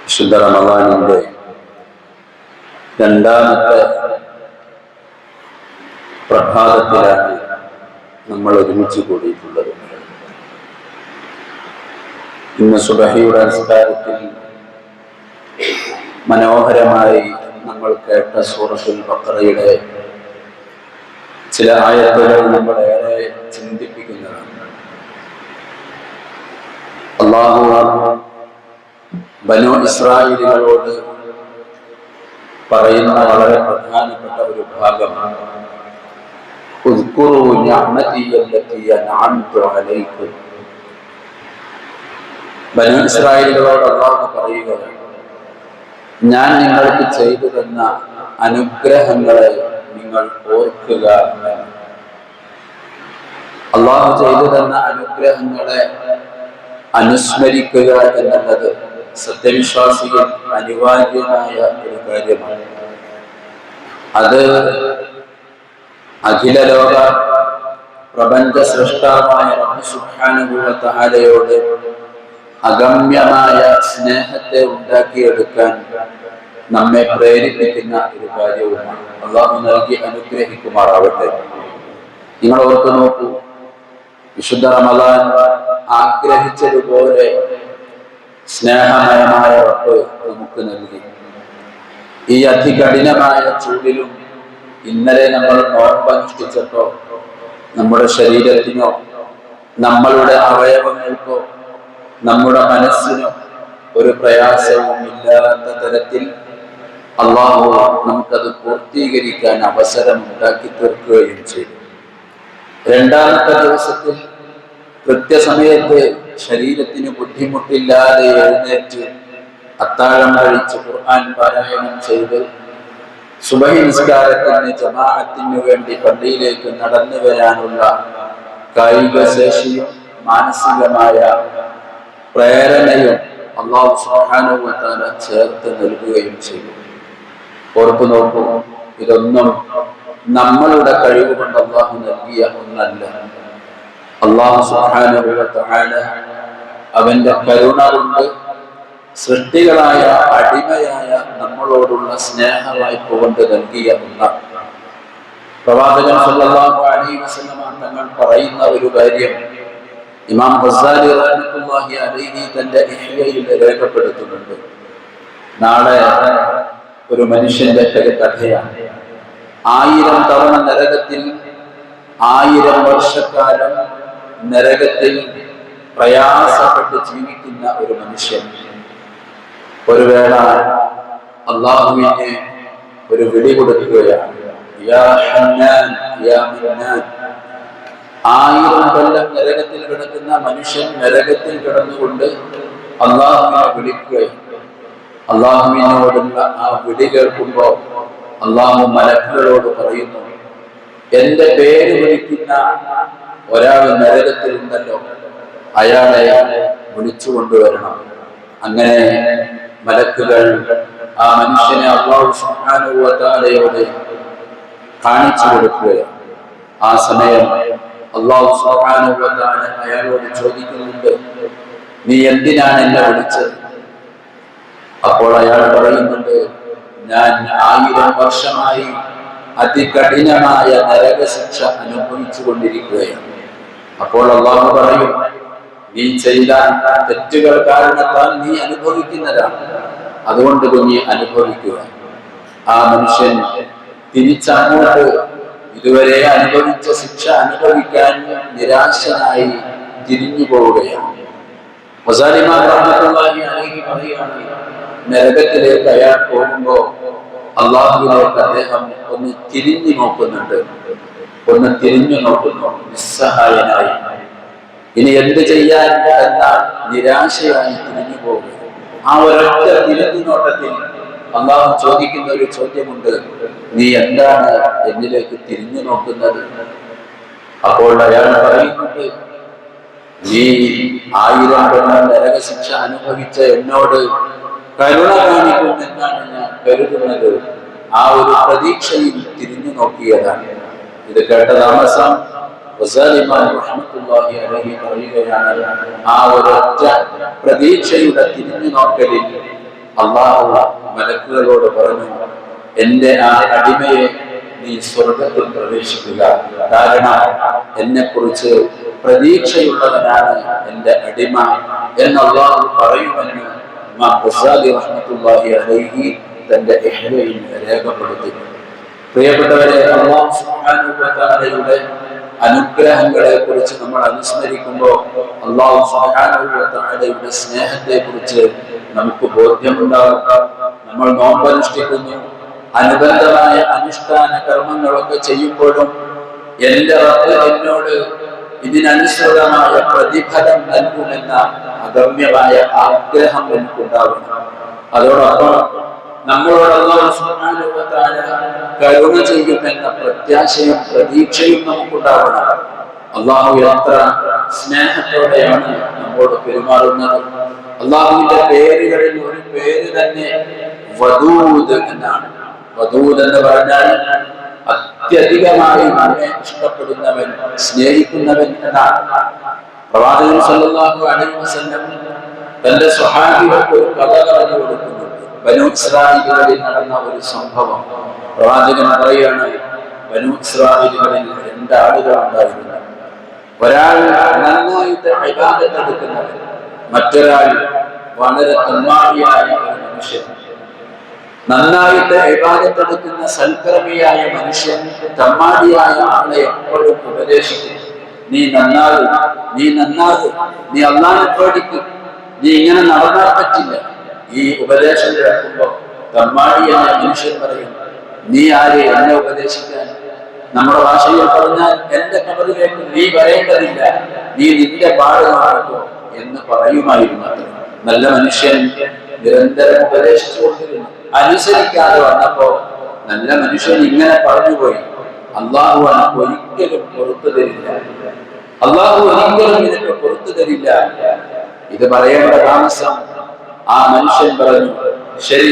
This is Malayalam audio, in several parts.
വിശുദ്ധ റമദാനിന്റെ രണ്ടാമത്തെ പ്രഭാതത്തിലാണ് നമ്മൾ ഒരുമിച്ച് കൂടിയിട്ടുള്ളത്. ഇന്ന് സുബഹിയുടെ നമസ്കാരത്തിൽ മനോഹരമായി നമ്മൾ കേട്ട സൂറത്തുൽ ബഖറയുടെ ചില ആയത്തുകൾ നമ്മളേറെ ചിന്തിപ്പിക്കുന്നതാണ്. അല്ലാഹു ബനൂ ഇസ്രായേലികളോട് പറയുന്ന വളരെ പ്രധാനപ്പെട്ട ഒരു ഭാഗമാണ്. ഉദ്കുറൂ നിഅമതി അല്ലതി അൻഅംതു അലൈക്കും. ബനൂ ഇസ്രായേലികളോട് അല്ലാഹു പറയുകയാണ്, ഞാൻ നിങ്ങൾക്ക് ചെയ്തു തന്ന അനുഗ്രഹങ്ങളെ നിങ്ങൾ ഓർക്കുക. അല്ലാഹു ചെയ്തു തന്ന അനുഗ്രഹങ്ങളെ അനുസ്മരിക്കുക എന്നുള്ളത് സത്യവിശ്വാസികൾ അനിവാര്യമായ ഒരു കാര്യമാണ്. അത് അഖില ലോക പ്രപഞ്ച സൃഷ്ടാവായ റബ്ബ് സുബ്ഹാനഹു വ തആലയോട് അഗമ്യമായ സ്നേഹത്തെ ഉണ്ടാക്കിയെടുക്കാൻ നമ്മെ പ്രേരിപ്പിക്കുന്ന ഒരു കാര്യവുമാണ്. അല്ലാഹു നൽകി അനുഗ്രഹിക്കുമാറാവട്ടെ. നിങ്ങൾ ഓർത്തു നോക്കൂ, വിശുദ്ധ റമദാൻ ആഗ്രഹിച്ചതുപോലെ സ്നേഹമയമായ റബ്ബ് നമുക്ക് നൽകി. ഈ അതികഠിനമായ ചൂടിലും ഇന്നലെ നമ്മൾ നോമ്പനുഷ്ഠിച്ചപ്പോ നമ്മുടെ ശരീരത്തിനോ നമ്മളുടെ അവയവങ്ങൾക്കോ നമ്മുടെ മനസ്സിനോ ഒരു പ്രയാസവും ഇല്ലാത്ത തരത്തിൽ അല്ലാഹു നമുക്കത് പൂർത്തീകരിക്കാൻ അവസരം ഉണ്ടാക്കി തീർക്കുകയും ചെയ്തു. രണ്ടാമത്തെ ദിവസത്തിൽ കൃത്യസമയത്ത് ശരീരത്തിന് ബുദ്ധിമുട്ടില്ലാതെ എഴുന്നേറ്റ് അത്താഴം കഴിച്ച് ഖുർആൻ പാരായണം ചെയ്ത് സുബഹി നിസ്കാരത്തിന് ജമാഅത്തിന് വേണ്ടി പള്ളിയിലേക്ക് നടന്നു വരാനുള്ള കായിക ശേഷിയും മാനസികമായ പ്രേരണയും അല്ലാഹു സുബ്ഹാനഹു വ തആല ചേർത്ത് നൽകുകയും ചെയ്തു. ഓർത്തു നോക്കൂ, ഇതൊന്നും നമ്മളുടെ കഴിവ് കൊണ്ട് അല്ലാഹു നൽകിയ ഒന്നല്ല. അല്ലാഹു സുബ്ഹാനഹു വ തആല അവന്റെ കരുണ കൊണ്ട് സൃഷ്ടികളായ അടിമയായ നമ്മളോടുള്ള സ്നേഹവായ്പ കൊണ്ട് നൽകിയ ഒന്നാണ്. പ്രവാചകൻ സല്ലല്ലാഹു അലൈഹി വസല്ലം തങ്ങൾ പറയുന്ന ഒരു കാര്യം ഇമാം ഗസാലി റഹ്മത്തുള്ളാഹി അലൈഹി തന്റെ ഇഹ്യയിൽ രേഖപ്പെടുത്തുന്നുണ്ട്. നാളെ ഒരു മനുഷ്യന്റെ കഥയാണ്. 1000 തവണ നരകത്തിൽ, 1000 വർഷക്കാലം നരകത്തിൽ പ്രയാസപ്പെട്ട് ജീവിക്കുന്ന ഒരു മനുഷ്യൻ ഒരു വേള അല്ലാഹുവിനെ ഒരു വിളി കൊടുക്കുകയാണ്. യാ ഹന്നാൻ യാ മന്നാൻ. 1000 കൊല്ലം നരകത്തിൽ കിടക്കുന്ന മനുഷ്യൻ നരകത്തിൽ കിടന്നുകൊണ്ട് അല്ലാഹുവിനെ വിളിക്കുകയാണ്. അല്ലാഹുവിനോടുള്ള ആ വിളി കേൾക്കുമ്പോൾ അല്ലാഹു മലക്കുകളോട് പറയുന്നു, എന്റെ പേര് വിളിക്കുന്ന ഒരാൾ നരകത്തിലുണ്ടല്ലോ, അയാളെ വിളിച്ചു കൊണ്ടുവരണം. അങ്ങനെ മലക്കുകൾ ആ മനുഷ്യനെ അല്ലാഹു സുബ്ഹാനഹു വ തആലയോട് കാണിച്ചു കൊടുക്കുകയാണ്. ആ സമയം അല്ലാഹു സുബ്ഹാനഹു വ തആല അയാളോട് ചോദിക്കുന്നുണ്ട്, നീ എന്തിനാണ് എന്നെ വിളിച്ചത്? അപ്പോൾ അയാൾ പറയുന്നുണ്ട്, ഞാൻ 1000 വർഷമായി അതികഠിനമായ നരകശിക്ഷ അനുഭവിച്ചു കൊണ്ടിരിക്കുകയാണ്. അപ്പോൾ അല്ലാഹു പറയും, നീ ചെയ്ത തെറ്റുകൾ കാരണത്താൽ നീ അനുഭവിക്കുന്നതാണ്, അതുകൊണ്ട് നീ അനുഭവിക്കുക. ആ മനുഷ്യൻ തിരിച്ചങ്ങോട്ട് ഇതുവരെ അനുഭവിച്ച ശിക്ഷ അനുഭവിക്കാൻ നിരാശനായി തിരിഞ്ഞു പോവുകയാണ്. മുസാലിമാൻ റഹ്മത്തുള്ളാഹി അലൈഹി പറയുകയാണ്, നരകത്തിലേക്ക് അയാൾ പോകുമ്പോ അല്ലാഹുവിലേക്ക് അദ്ദേഹം ഒന്ന് തിരിഞ്ഞു നോക്കുന്നുണ്ട്. ഒന്ന് തിരിഞ്ഞു നോക്കുന്നു, നിസ്സഹായനായി. ഇനി എന്ത് ചെയ്യാൻ എന്ന നിരാശയായി തിരിഞ്ഞു പോകും. ആ ഒരൊറ്റ തിരിഞ്ഞു നോട്ടത്തിൽ അല്ലാഹു ചോദിക്കുന്ന ഒരു ചോദ്യമുണ്ട്, നീ എന്താണ് എന്നിലേക്ക് തിരിഞ്ഞു നോക്കുന്നത്? അപ്പോൾ അയാൾ പറയുന്നുണ്ട്, നീ 1000 കൊല്ലം നരകശിക്ഷ അനുഭവിച്ച എന്നോട് കരുണ കാണിക്കുമെന്നാണ് ഞാൻ കരുതുന്നത്. ആ ഒരു പ്രതീക്ഷയിൽ തിരിഞ്ഞു നോക്കിയതാണ്. ഇത് കേട്ട താമസം റഹ്മത്തുള്ളാഹി അലൈഹി പറയുകയാണ്, ആ ഒരൊറ്റ പ്രതീക്ഷയുടെ തിരിഞ്ഞു നോക്കലിൽ അള്ളാഹു മലക്കുകളോട് പറഞ്ഞു, എന്റെ ആ അടിമയെ നീ സ്വർഗത്തിൽ പ്രവേശിക്കുക, കാരണം എന്നെ കുറിച്ച് പ്രതീക്ഷയുള്ളവനാണ് എന്റെ അടിമ എന്ന് അള്ളാഹു പറയുമെന്ന് ഇമാം ഗസാലി റഹ്മത്തുള്ളാഹി അലൈഹി തന്റെ ഇഹ്വയിൽ രേഖപ്പെടുത്തി. പ്രിയപ്പെട്ടവരെ, അല്ലാഹു സുബ്ഹാനഹു വ തആലയുടെ അനുഗ്രഹങ്ങളെ കുറിച്ച് നമ്മൾ അനുസ്മരിക്കുമ്പോൾ അല്ലാഹു സുബ്ഹാനഹു വ തആലയുടെ സ്നേഹത്തെ കുറിച്ച് നമുക്ക് ബോധ്യമുണ്ടാകും. നമ്മൾ നോമ്പനുഷ്ഠിക്കുന്നു, അനുബന്ധമായ അനുഷ്ഠാന കർമ്മങ്ങളൊക്കെ ചെയ്യുമ്പോഴും എന്റെ റബ്ബ് എന്നോട് ഇതിനനുസൃതമായ പ്രതിഫലം നൽകുമെന്ന അഗമ്യമായ ആഗ്രഹം നമുക്കുണ്ടാവണം. അതോടൊപ്പം നമ്മളോട് അല്ലാഹു സുബ്ഹാനഹു വ തആല കരുണ ചെയ്യുമെന്ന പ്രത്യാശയും പ്രതീക്ഷയും നമുക്കുണ്ടാവണം. അല്ലാഹു എത്ര സ്നേഹത്തോടെയാണ് നമ്മോട് പെരുമാറുന്നത്. അല്ലാഹുവിന്റെ പേരുകളിൽ ഒരു പേര് തന്നെ വദൂദ് എന്നാണ്. വദൂദ് എന്ന് പറഞ്ഞാൽ അത്യധികമായി നമ്മെ ഇഷ്ടപ്പെടുന്നവൻ, സ്നേഹിക്കുന്നവൻ എന്നാണ്. പ്രവാചകൻ സല്ലല്ലാഹു അലൈഹി വസല്ലം തന്റെ സ്വഹാബികൾക്ക് ഒരു കഥ പറഞ്ഞു കൊടുക്കുന്നുണ്ട്. ബനൂ ഇസ്രായേലിൽ നടന്ന ഒരു സംഭവം പ്രവാചകൻ പറയാണ്. ബനൂ ഇസ്രായേലിൽ രണ്ട് ആളുകൾ ഉണ്ടായിരുന്നു. ഒരാൾ നന്നായിട്ട് ഇബാദത്ത് എടുക്കുന്നവൻ, മറ്റൊരാൾ വളരെ തമ്മാടിയായ ഒരു മനുഷ്യൻ. നന്നായിട്ട് ഇബാദത്ത് എടുക്കുന്ന സൽക്കർമ്മിയായ മനുഷ്യൻ തമ്മാടിയായ ആളെ എപ്പോഴും ഉപദേശിക്കും, നീ നന്നാകും, നീ നന്നാകും, നീ അല്ലാഹുവിനെ പേടിക്കും, നീ ഇങ്ങനെ നടന്നാൽ പറ്റില്ല. ഈ ഉപദേശം കേൾക്കുമ്പോ തമ്മാടിയായ മനുഷ്യൻ പറയും, നീ ആരെ എന്നെ ഉപദേശിക്കാൻ? നമ്മുടെ ഭാഷയിൽ പറഞ്ഞാൽ എന്റെ കബറിലേക്ക് നീ വരേണ്ടതില്ല, നീ നിന്റെ പാട് നടക്കോ എന്ന് പറയുമായിരുന്നു. നല്ല മനുഷ്യൻ നിരന്തരം ഉപദേശിച്ചുകൊണ്ടിരുന്നു. അനുസരിക്കാതെ വന്നപ്പോ നല്ല മനുഷ്യൻ ഇങ്ങനെ പറഞ്ഞുപോയി, അള്ളാഹു അനക്ക് ഒരിക്കലും പുറത്തു തരില്ല, അള്ളാഹു ഒരിക്കലും നിനക്ക് പുറത്തു തരില്ല. ഇത് പറയേണ്ട താമസം ആ മനുഷ്യൻ പറഞ്ഞു, ശരി,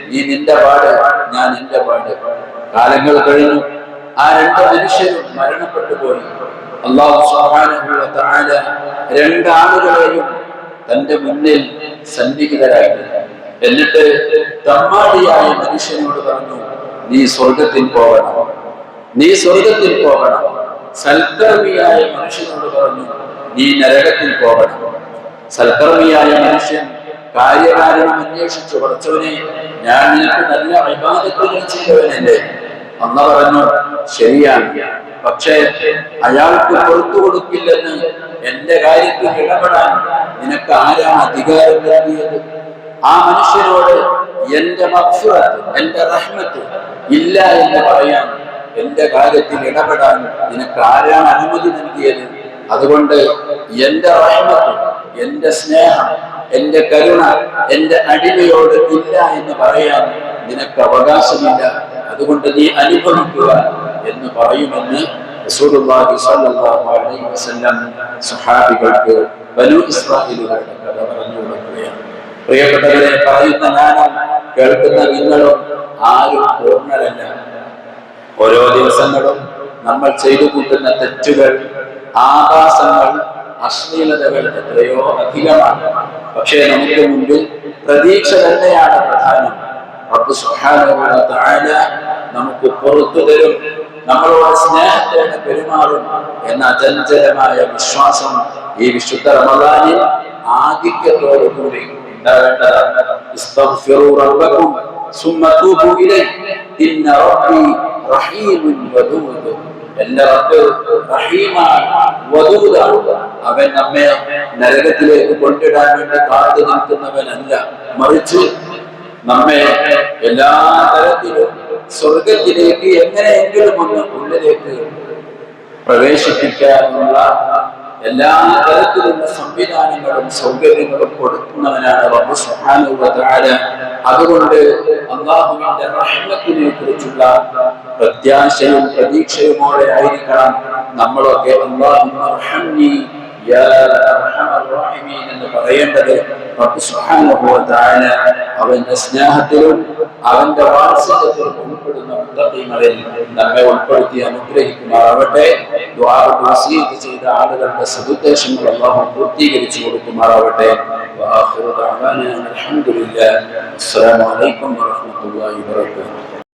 നീ നിന്റെ പാട്, ഞാൻ എന്റെ പാട്. കാലങ്ങൾ കഴിഞ്ഞു, ആ രണ്ട് മനുഷ്യരും മരണപ്പെട്ടു പോയി. അല്ലാഹു സുബ്ഹാനഹു വ തആല രണ്ടാളുകളെയും തന്റെ മുന്നിൽ സന്നിഹിതരാക്കി. എന്നിട്ട് തമ്മാടിയായ മനുഷ്യനോട് പറഞ്ഞു, നീ സ്വർഗത്തിൽ പോകണം, നീ സ്വർഗത്തിൽ പോകണം. സൽക്കർമ്മിയായ മനുഷ്യനോട് പറഞ്ഞു, നീ നരകത്തിൽ പോകണം. സൽക്കർമ്മിയായ മനുഷ്യൻ കാര്യകാരണം അന്വേഷിച്ചു, പഠിച്ചവനെ, ഞാൻ നിനക്ക് നല്ല ഇബാദത്തുകൾ ചെയ്തവനല്ലേ? അന്ന് പറഞ്ഞു, ശരിയാണ്, പക്ഷേ അയാൾക്ക് പുറത്തു കൊടുക്കില്ലെന്ന് എന്റെ കാര്യത്തിൽ ഇടപെടാൻ നിനക്ക് ആരാണ് അധികാരം നൽകിയത്? ആ മനുഷ്യനോട് എന്റെ മഗ്ഫിറത്ത്, എന്റെ റഹ്മത്ത് ഇല്ല എന്ന് പറയാൻ, എന്റെ കാര്യത്തിൽ ഇടപെടാൻ നിനക്ക് ആരാണ് അനുമതി നൽകിയത്? അതുകൊണ്ട് എന്റെ റഹ്മത്ത്, എന്റെ സ്നേഹം, എന്റെ കരുണ എന്റെ അടിമയോട് ഇല്ല എന്ന് പറയാൻ നിനക്ക് അവകാശമില്ല. അതുകൊണ്ട് നീ അനുഭവിക്കുക എന്ന് പറയുമെന്ന് റസൂലുള്ളാഹി സ്വല്ലല്ലാഹു അലൈഹി വസല്ലം സ്വഹാബികൾക്ക് ബനൂ ഇസ്രായേലുകളുടെ കഥ പറഞ്ഞു കൊടുക്കുകയാണ്. പ്രിയപ്പെട്ടവരെ, പറയുന്ന ഞാനും കേൾക്കുന്ന നിങ്ങളും ആരും പൂർണ്ണരല്ല. ഓരോ ദിവസങ്ങളും നമ്മൾ ചെയ്തു കൂട്ടുന്ന തെറ്റുകൾ, ആഭാസങ്ങൾ, അശ്ലീലതകൾ എത്രയോ അധികമാണ്. പക്ഷേ നമുക്ക് മുമ്പിൽ പ്രതീക്ഷ തന്നെയാണ് പ്രധാനം. റബ്ബ് സുബ്ഹാനഹു വ തആല നമുക്ക് പുറത്തു തരും, നമ്മളോട് സ്നേഹത്തോടെ പെരുമാറും എന്ന അചഞ്ചലമായ വിശ്വാസം ഈ വിശുദ്ധ റമദാനിൽ ആധിക്യത്തോടുകൂടി ഉണ്ടാവേണ്ടതാണ്. ഇസ്തഗ്ഫിറൂ റബ്ബക്കും സുമ്മ തൂബൂ ഇലൈഹി ഇന്ന റബ്ബി റഹീമുൻ വദൂദ്. എന്റെ റബ്ബ് റഹീമാണ്, വദൂദാണ്. അവൻ നമ്മെ നരകത്തിലേക്ക് കൊണ്ടിടാൻ വേണ്ടി കാത്തു നിൽക്കുന്നവനല്ല, മറിച്ച് നമ്മെ എല്ലാ തരത്തിലും സ്വർഗത്തിലേക്ക് എങ്ങനെയെങ്കിലും ഒന്ന് ഉള്ളിലേക്ക് പ്രവേശിപ്പിക്കാനുള്ള എല്ലാ തരത്തിലുള്ള സംവിധാനങ്ങളും സൗകര്യങ്ങളും കൊടുക്കുന്നവനാണ് റബ്ബ് സുബ്ഹാനഹു വ തആല. അതുകൊണ്ട് അല്ലാഹുവിന്റെ റഹ്മത്തിനെ കുറിച്ചുള്ള പ്രത്യാശയും പ്രതീക്ഷയുമോടെ ആയിരിക്കണം നമ്മളൊക്കെ അല്ലാഹുമ്മ അർഹംനി യാ അർഹമർ റഹീമീൻ എന്ന് പറയേണ്ടത്. റബ്ബ് സുബ്ഹാനഹു വ തആല അവന്റെ സ്നേഹത്തിലും അവന്റെ വാത്സല്യത്തിലും ഉൾപ്പെടുന്ന മുത്തഖീങ്ങളിൽ നമ്മെ ഉൾപ്പെടുത്തി അനുഗ്രഹിക്കുമാറാവട്ടെ. ദുആ വസീയത്ത് ചെയ്ത ആളുകളുടെ സദുദ്ദേശങ്ങൾ അല്ലാഹു പൂർത്തീകരിച്ചു കൊടുക്കുമാറാവട്ടെ. وآخر دعوانا الحمد لله. السلام عليكم ورحمة الله وبركاته.